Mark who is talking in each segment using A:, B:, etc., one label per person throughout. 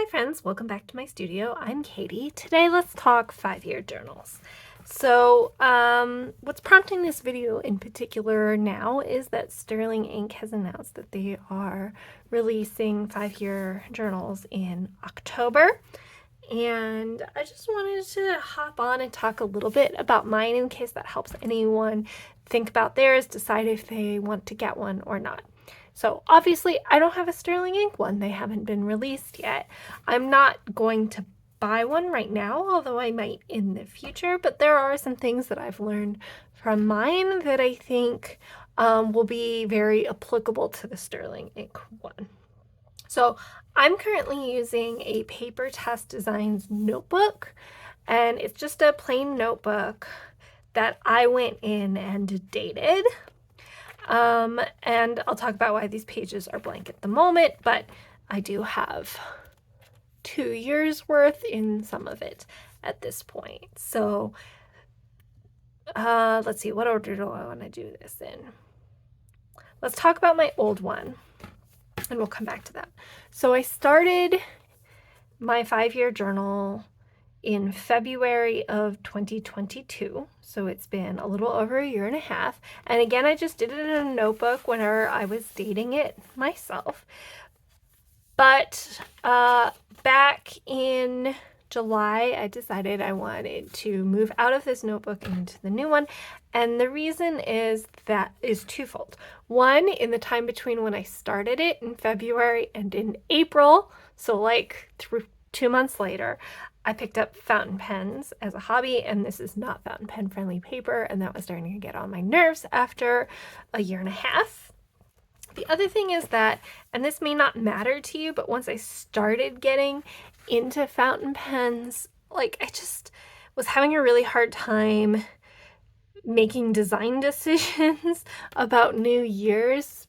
A: Hi friends, welcome back to my studio. I'm Katie. Today let's talk 5-year journals. So what's prompting this video in particular now is that Sterling Ink has announced that they are releasing 5-year journals in October. And I just wanted to hop on and talk a little bit about mine in case that helps anyone think about theirs, decide if they want to get one or not. So obviously I don't have a Sterling Ink one. They haven't been released yet. I'm not going to buy one right now, although I might in the future, but there are some things that I've learned from mine that I think will be very applicable to the Sterling Ink one. So I'm currently using a PaperTess Designs notebook, and it's just a plain notebook that I went in and dated. And I'll talk about why these pages are blank at the moment, but I do have 2 years worth in some of it at this point. So let's see, what order do I want to do this in? Let's talk about my old one and we'll come back to that. So I started my 5-year journal in February of 2022, so it's been a little over a year and a half. And again, I just did it in a notebook whenever I was dating it myself. But back in July, I decided I wanted to move out of this notebook into the new one. And the reason is twofold. One, in the time between when I started it in February and in April, so like 2 months later, I picked up fountain pens as a hobby, and this is not fountain pen friendly paper, and that was starting to get on my nerves after a year and a half. The other thing is that, and this may not matter to you, but once I started getting into fountain pens, like I just was having a really hard time making design decisions about New Year's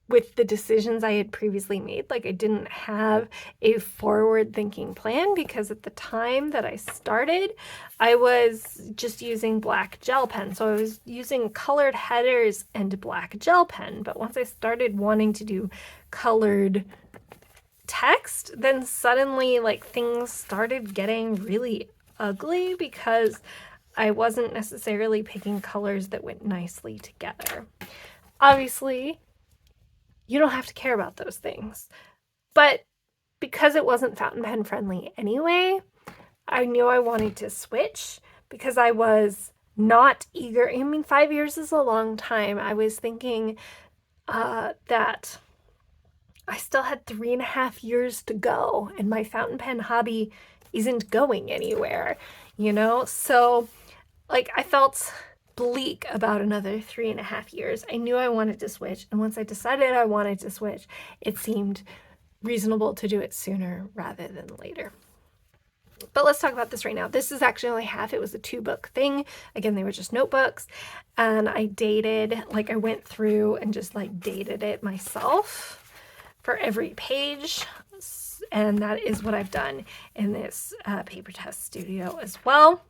A: with the decisions I had previously made. Like I didn't have a forward-thinking plan because at the time that I started, I was just using black gel pen. So I was using colored headers and black gel pen. But once I started wanting to do colored text, then suddenly like things started getting really ugly because I wasn't necessarily picking colors that went nicely together. Obviously, you don't have to care about those things. But because it wasn't fountain pen friendly anyway, I knew I wanted to switch because I was not eager. I mean, 5 years is a long time. I was thinking that I still had 3.5 years to go and my fountain pen hobby isn't going anywhere, you know? So like I felt bleak about another 3.5 years. I knew I wanted to switch, and once I decided I wanted to switch, it seemed reasonable to do it sooner rather than later. But let's talk about this right now. This is actually only half. It was a 2-book thing. Again, they were just notebooks, and I went through and just like dated it myself for every page, and that is what I've done in this PaperTess Studio as well.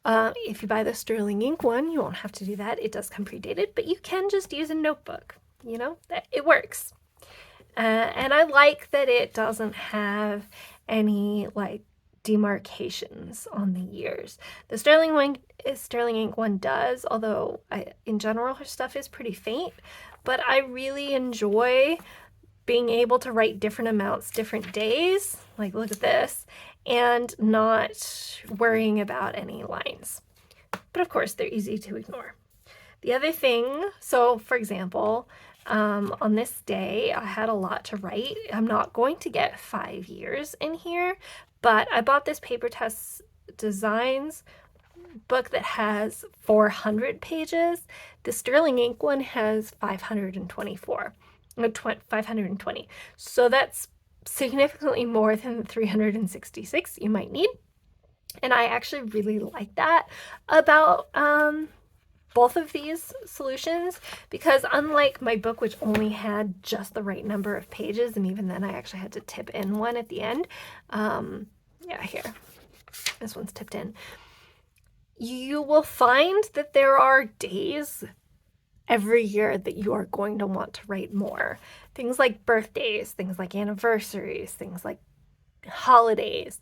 A: If you buy the Sterling Ink one, you won't have to do that. It does come predated, but you can just use a notebook. You know, it works. And I like that it doesn't have any like demarcations on the years. The Sterling Ink one does, although in general her stuff is pretty faint, but I really enjoy being able to write different amounts, different days, like look at this, and not worrying about any lines. But of course, they're easy to ignore. The other thing, so for example, on this day, I had a lot to write. I'm not going to get 5 years in here, but I bought this PaperTess Designs book that has 400 pages. The Sterling Ink one has 520. So that's significantly more than the 366 you might need. And I actually really like that about both of these solutions, because unlike my book, which only had just the right number of pages, and even then I actually had to tip in one at the end. Yeah, here, this one's tipped in. You will find that there are days every year that you are going to want to write more. Things like birthdays, things like anniversaries, things like holidays.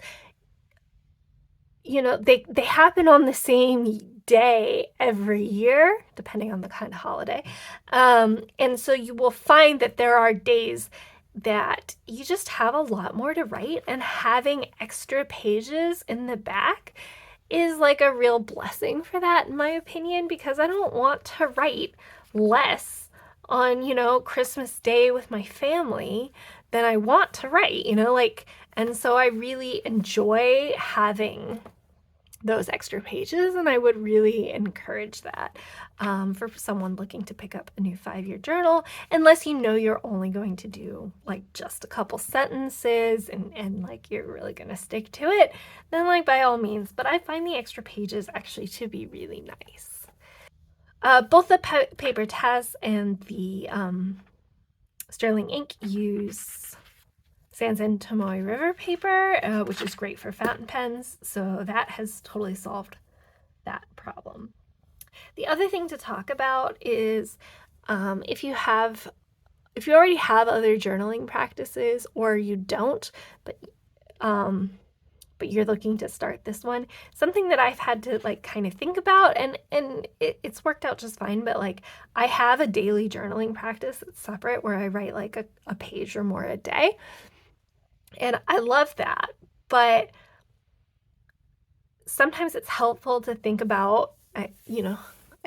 A: You know, they happen on the same day every year, depending on the kind of holiday. And so you will find that there are days that you just have a lot more to write, and having extra pages in the back is like a real blessing for that, in my opinion, because I don't want to write less on, Christmas Day with my family than I want to write, and so I really enjoy having those extra pages, and I would really encourage that for someone looking to pick up a new 5-year journal, unless you're only going to do like just a couple sentences and like you're really going to stick to it, then like by all means. But I find the extra pages actually to be really nice. Both the PaperTess and the Sterling ink use Sans and Tomoe River paper, which is great for fountain pens, so that has totally solved that problem. The other thing to talk about is if you already have other journaling practices, or you don't, but you're looking to start this one, something that I've had to like kind of think about, and it's worked out just fine, but like I have a daily journaling practice that's separate, where I write like a page or more a day. And I love that, but sometimes it's helpful to think about, I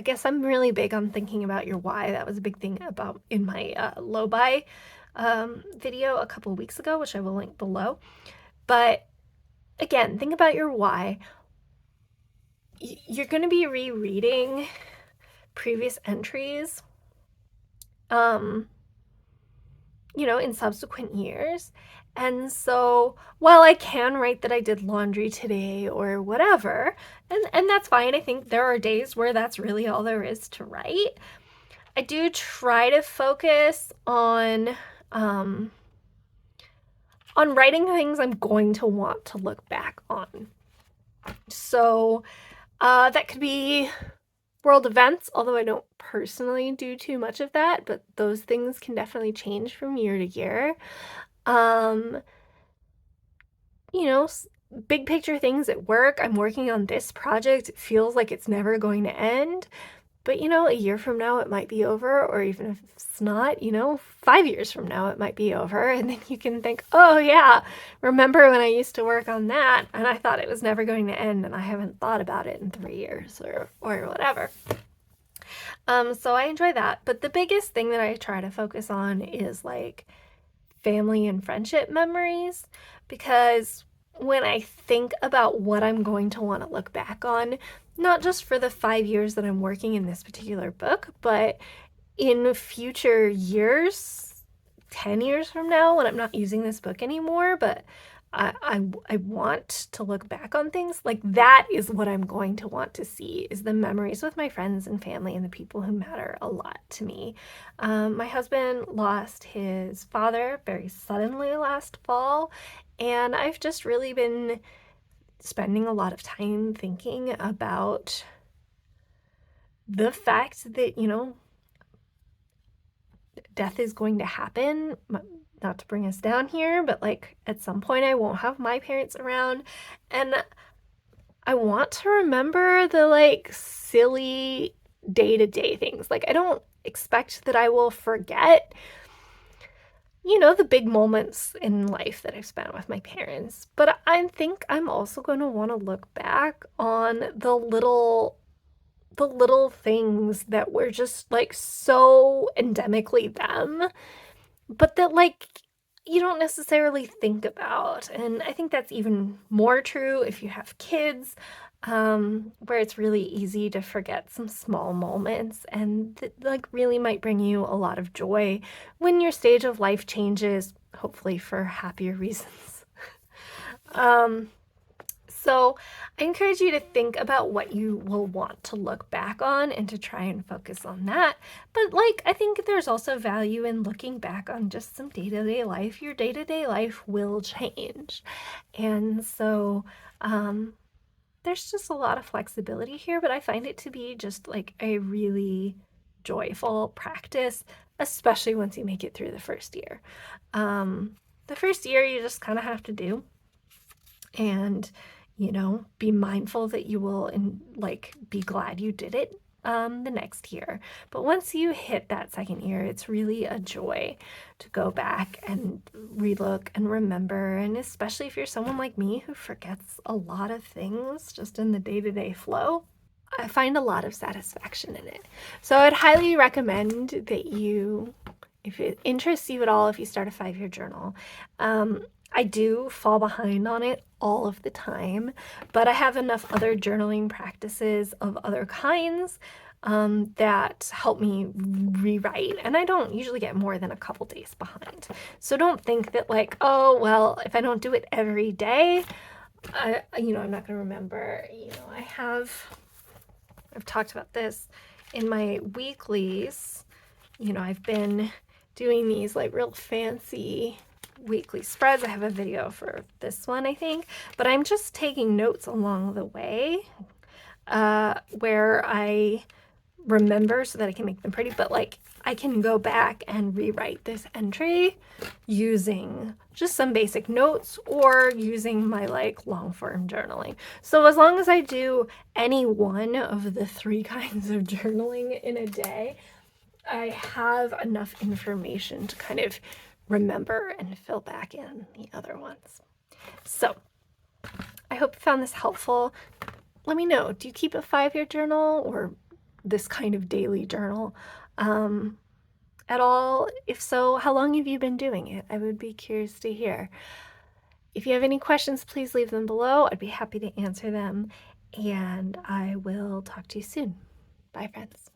A: guess I'm really big on thinking about your why. That was a big thing about in my low-buy video a couple weeks ago, which I will link below. But again, think about your why. You're going to be rereading previous entries, in subsequent years. And so while I can write that I did laundry today or whatever, and that's fine. I think there are days where that's really all there is to write. I do try to focus on writing things I'm going to want to look back on. So that could be world events, although I don't personally do too much of that, but those things can definitely change from year to year. Big picture things at work. I'm working on this project. It feels like it's never going to end. But, a year from now it might be over, or even if it's not, 5 years from now it might be over. And then you can think, oh yeah, remember when I used to work on that and I thought it was never going to end, and I haven't thought about it in 3 years or whatever. So I enjoy that. But the biggest thing that I try to focus on is like family and friendship memories, because when I think about what I'm going to want to look back on, not just for the 5 years that I'm working in this particular book, but in future years, 10 years from now, when I'm not using this book anymore, but I want to look back on things, like that is what I'm going to want to see, is the memories with my friends and family and the people who matter a lot to me. My husband lost his father very suddenly last fall, and I've just really been spending a lot of time thinking about the fact that, death is going to happen. Not to bring us down here, but like at some point I won't have my parents around, and I want to remember the like silly day-to-day things. Like I don't expect that I will forget, the big moments in life that I've spent with my parents, but I think I'm also going to want to look back on the little things that were just like so endemically them, but that like you don't necessarily think about. And I think that's even more true if you have kids, where it's really easy to forget some small moments, and that like really might bring you a lot of joy when your stage of life changes, hopefully for happier reasons. So I encourage you to think about what you will want to look back on and to try and focus on that. But like, I think there's also value in looking back on just some day-to-day life. Your day-to-day life will change. And so there's just a lot of flexibility here, but I find it to be just like a really joyful practice, especially once you make it through the first year. The first year you just kind of have to do, and be mindful that you will be glad you did it the next year. But once you hit that second year, it's really a joy to go back and relook and remember. And especially if you're someone like me who forgets a lot of things just in the day-to-day flow, I find a lot of satisfaction in it. So I'd highly recommend that you, if it interests you at all, if you start a 5-year journal. I do fall behind on it all of the time, but I have enough other journaling practices of other kinds that help me rewrite, and I don't usually get more than a couple days behind. So don't think that like, oh, well, if I don't do it every day, I'm not going to remember. I've talked about this in my weeklies. I've been doing these like real fancy weekly spreads. I have a video for this one, I think, but I'm just taking notes along the way where I remember so that I can make them pretty, but like I can go back and rewrite this entry using just some basic notes or using my like long form journaling. So as long as I do any one of the 3 kinds of journaling in a day, I have enough information to kind of remember and fill back in the other ones. So I hope you found this helpful. Let me know, do you keep a 5-year journal or this kind of daily journal at all? If so, how long have you been doing it? I would be curious to hear. If you have any questions, please leave them below. I'd be happy to answer them, and I will talk to you soon. Bye, friends.